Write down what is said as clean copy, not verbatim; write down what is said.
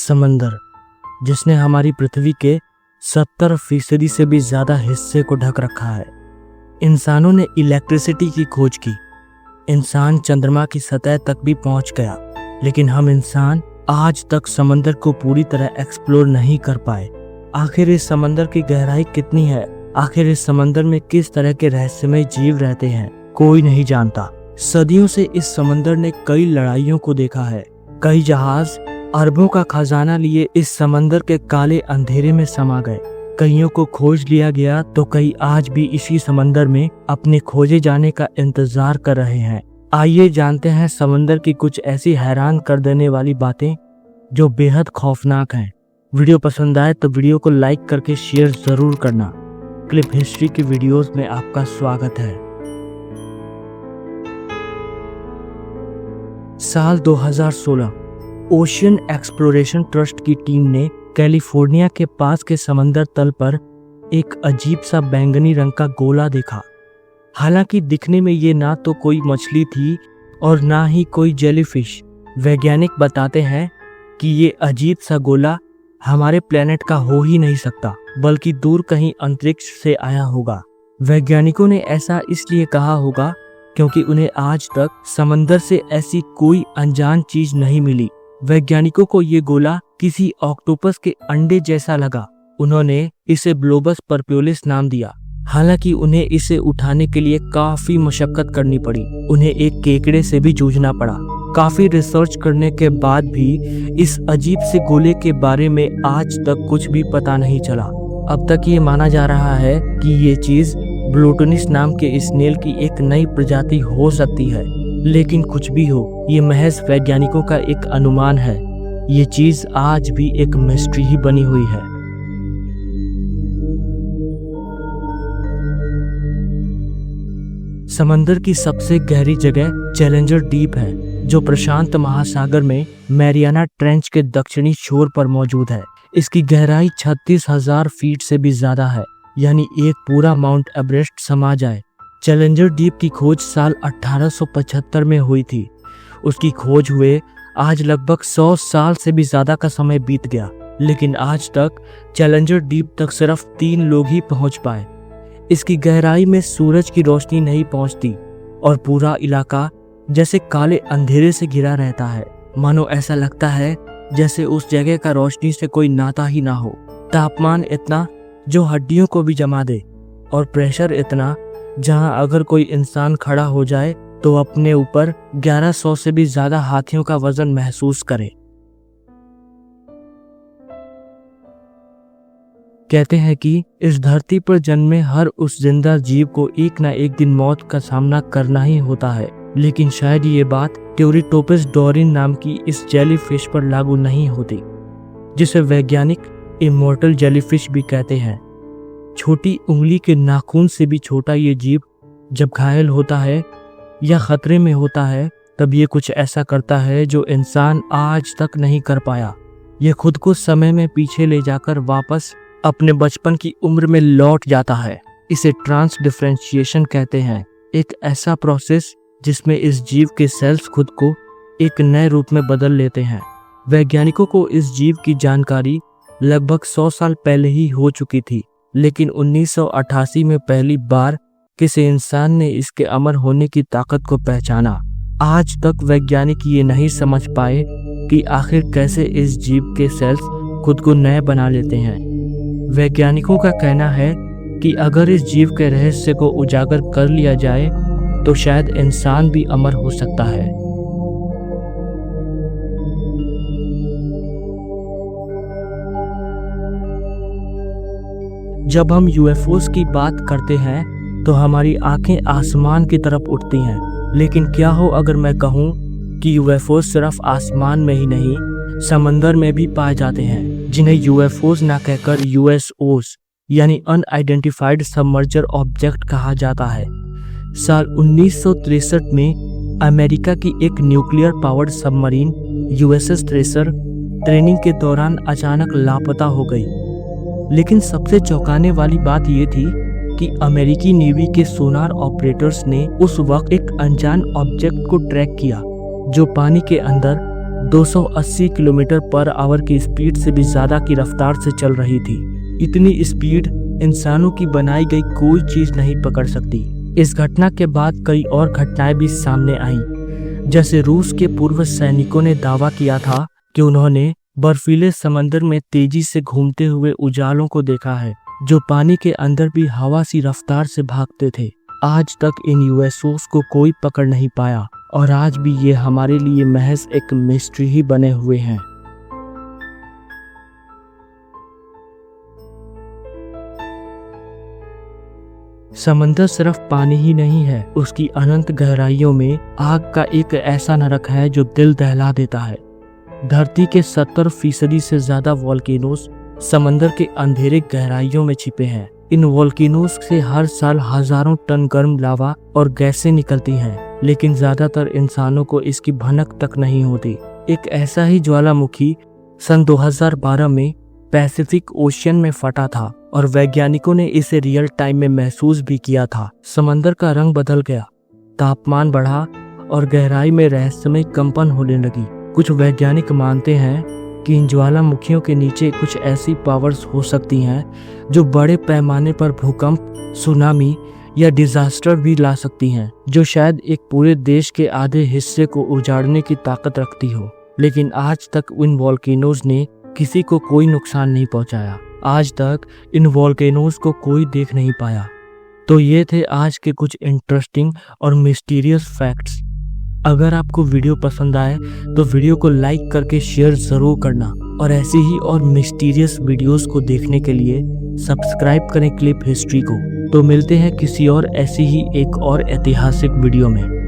समंदर, जिसने हमारी पृथ्वी के 70% से भी ज्यादा हिस्से को ढक रखा है। इंसानों ने इलेक्ट्रिसिटी की खोज की, इंसान चंद्रमा की सतह तक भी पहुंच गया, लेकिन हम इंसान आज तक समंदर को पूरी तरह एक्सप्लोर नहीं कर पाए। आखिर इस समंदर की गहराई कितनी है? आखिर इस समंदर में किस तरह के रहस्यमय जीव रहते हैं? कोई नहीं जानता। सदियों से इस समंदर ने कई लड़ाइयों को देखा है। कई जहाज अरबों का खजाना लिए इस समंदर के काले अंधेरे में समा गए। कईयों को खोज लिया गया तो कई आज भी इसी समंदर में अपने खोजे जाने का इंतजार कर रहे हैं। आइए जानते हैं समंदर की कुछ ऐसी हैरान कर देने वाली बातें जो बेहद खौफनाक हैं। वीडियो पसंद आए तो वीडियो को लाइक करके शेयर जरूर करना। क्लिप हिस्ट्री की वीडियोस में आपका स्वागत है। साल 2016 ओशियन एक्सप्लोरेशन ट्रस्ट की टीम ने कैलिफोर्निया के पास के समंदर तल पर एक अजीब सा बैंगनी रंग का गोला देखा। हालांकि दिखने में ये ना तो कोई मछली थी और ना ही कोई जेलीफिश। वैज्ञानिक बताते हैं कि ये अजीब सा गोला हमारे प्लेनेट का हो ही नहीं सकता, बल्कि दूर कहीं अंतरिक्ष से आया होगा। वैज्ञानिकों ने ऐसा इसलिए कहा होगा क्योंकि उन्हें आज तक समंदर से ऐसी कोई अनजान चीज नहीं मिली। वैज्ञानिकों को ये गोला किसी ऑक्टोपस के अंडे जैसा लगा। उन्होंने इसे ब्लोबस परप्यूलिस नाम दिया। हालांकि उन्हें इसे उठाने के लिए काफी मशक्कत करनी पड़ी। उन्हें एक केकड़े से भी जूझना पड़ा। काफी रिसर्च करने के बाद भी इस अजीब से गोले के बारे में आज तक कुछ भी पता नहीं चला। अब तक ये माना जा रहा है कि ये चीज ब्लोटोनिस नाम के स्नेल की एक नई प्रजाति हो सकती है, लेकिन कुछ भी हो, ये महज वैज्ञानिकों का एक अनुमान है। ये चीज आज भी एक मिस्ट्री ही बनी हुई है। समंदर की सबसे गहरी जगह चैलेंजर डीप है, जो प्रशांत महासागर में मैरियाना ट्रेंच के दक्षिणी छोर पर मौजूद है। इसकी गहराई 36,000 फीट से भी ज्यादा है, यानी एक पूरा माउंट एवरेस्ट समा जाए। चैलेंजर डीप की खोज साल 1875 में हुई थी। उसकी खोज हुए आज लगभग 100 साल से भी ज्यादा का समय बीत गया, लेकिन आज तक चैलेंजर डीप तक सिर्फ 3 लोग ही पहुंच पाए। इसकी गहराई में सूरज की रोशनी नहीं पहुंचती और पूरा इलाका जैसे काले अंधेरे से घिरा रहता है। मानो ऐसा लगता है जैसे उस जगह का रोशनी से कोई नाता ही ना हो। तापमान इतना जो हड्डियों को भी जमा दे, और प्रेशर इतना जहां अगर कोई इंसान खड़ा हो जाए तो अपने ऊपर 1100 से भी ज्यादा हाथियों का वजन महसूस करे। कहते हैं कि इस धरती पर जन्मे हर उस जिंदा जीव को एक न एक दिन मौत का सामना करना ही होता है, लेकिन शायद ये बात टेरिटोपस डोरिन नाम की इस जेलीफिश पर लागू नहीं होती, जिसे वैज्ञानिक इमॉर्टल जेलीफिश भी कहते हैं। छोटी उंगली के नाखून से भी छोटा ये जीव जब घायल होता है या खतरे में होता है, तब ये कुछ ऐसा करता है जो इंसान आज तक नहीं कर पाया। ये खुद को समय में पीछे ले जाकर वापस अपने बचपन की उम्र में लौट जाता है। इसे ट्रांस डिफरेंशिएशन कहते हैं, एक ऐसा प्रोसेस जिसमें इस जीव के सेल्स खुद को एक नए रूप में बदल लेते हैं। वैज्ञानिकों को इस जीव की जानकारी लगभग 100 साल पहले ही हो चुकी थी, लेकिन 1988 में पहली बार किसी इंसान ने इसके अमर होने की ताकत को पहचाना। आज तक वैज्ञानिक ये नहीं समझ पाए कि आखिर कैसे इस जीव के सेल्स खुद को नए बना लेते हैं। वैज्ञानिकों का कहना है कि अगर इस जीव के रहस्य को उजागर कर लिया जाए तो शायद इंसान भी अमर हो सकता है। जब हम यूएफओस की बात करते हैं तो हमारी आंखें आसमान की तरफ उठती हैं, लेकिन क्या हो अगर मैं कहूं कि यूएफओस सिर्फ आसमान में ही नहीं, समंदर में भी पाए जाते हैं, जिन्हें यूएफओस ना कहकर यूएसओस यानी अनआइडेंटिफाइड सबमर्जर ऑब्जेक्ट कहा जाता है। साल 1963 में अमेरिका की एक nuclear powered submarine USS thresher training के दौरान अचानक लापता हो गई। लेकिन सबसे चौंकाने वाली बात यह थी कि अमेरिकी नेवी के सोनार ऑपरेटर्स ने उस वक्त एक अनजान ऑब्जेक्ट को ट्रैक किया जो पानी के अंदर 280 किलोमीटर पर आवर की स्पीड से भी ज्यादा की रफ्तार से चल रही थी। इतनी स्पीड इंसानों की बनाई गई कोई चीज नहीं पकड़ सकती। इस घटना के बाद कई और घटनाएं भी सामने आईं। जैसे रूस के पूर्व सैनिकों ने दावा किया था कि उन्होंने बर्फीले समंदर में तेजी से घूमते हुए उजालों को देखा है, जो पानी के अंदर भी हवा सी रफ्तार से भागते थे। आज तक इन यूएफओस को कोई पकड़ नहीं पाया और आज भी ये हमारे लिए महज एक मिस्ट्री ही बने हुए हैं। समंदर सिर्फ पानी ही नहीं है, उसकी अनंत गहराइयों में आग का एक ऐसा नरक है जो दिल दहला देता है। धरती के 70% से ज्यादा वोल्केनोस समंदर के अंधेरे गहराइयों में छिपे हैं। इन वोल्केनोस से हर साल हजारों टन गर्म लावा और गैसें निकलती हैं, लेकिन ज्यादातर इंसानों को इसकी भनक तक नहीं होती। एक ऐसा ही ज्वालामुखी सन 2012 में पैसिफिक ओशियन में फटा था और वैज्ञानिकों ने इसे रियल टाइम में महसूस भी किया था। समंदर का रंग बदल गया, तापमान बढ़ा और गहराई में रहस्यमय कंपन होने लगी। कुछ वैज्ञानिक मानते हैं कि इन ज्वालामुखियों के नीचे कुछ ऐसी पावर्स हो सकती हैं जो बड़े पैमाने पर भूकंप, सुनामी या डिजास्टर भी ला सकती हैं, जो शायद एक पूरे देश के आधे हिस्से को उजाड़ने की ताकत रखती हो। लेकिन आज तक इन वोल्केनोज ने किसी को कोई नुकसान नहीं पहुंचाया। आज तक इन वोल्केनोज को कोई देख नहीं पाया। तो ये थे आज के कुछ इंटरेस्टिंग और मिस्टीरियस फैक्ट्स। अगर आपको वीडियो पसंद आए तो वीडियो को लाइक करके शेयर जरूर करना और ऐसी ही और मिस्टीरियस वीडियोस को देखने के लिए सब्सक्राइब करें क्लिप हिस्ट्री को। तो मिलते हैं किसी और ऐसी ही एक और ऐतिहासिक वीडियो में।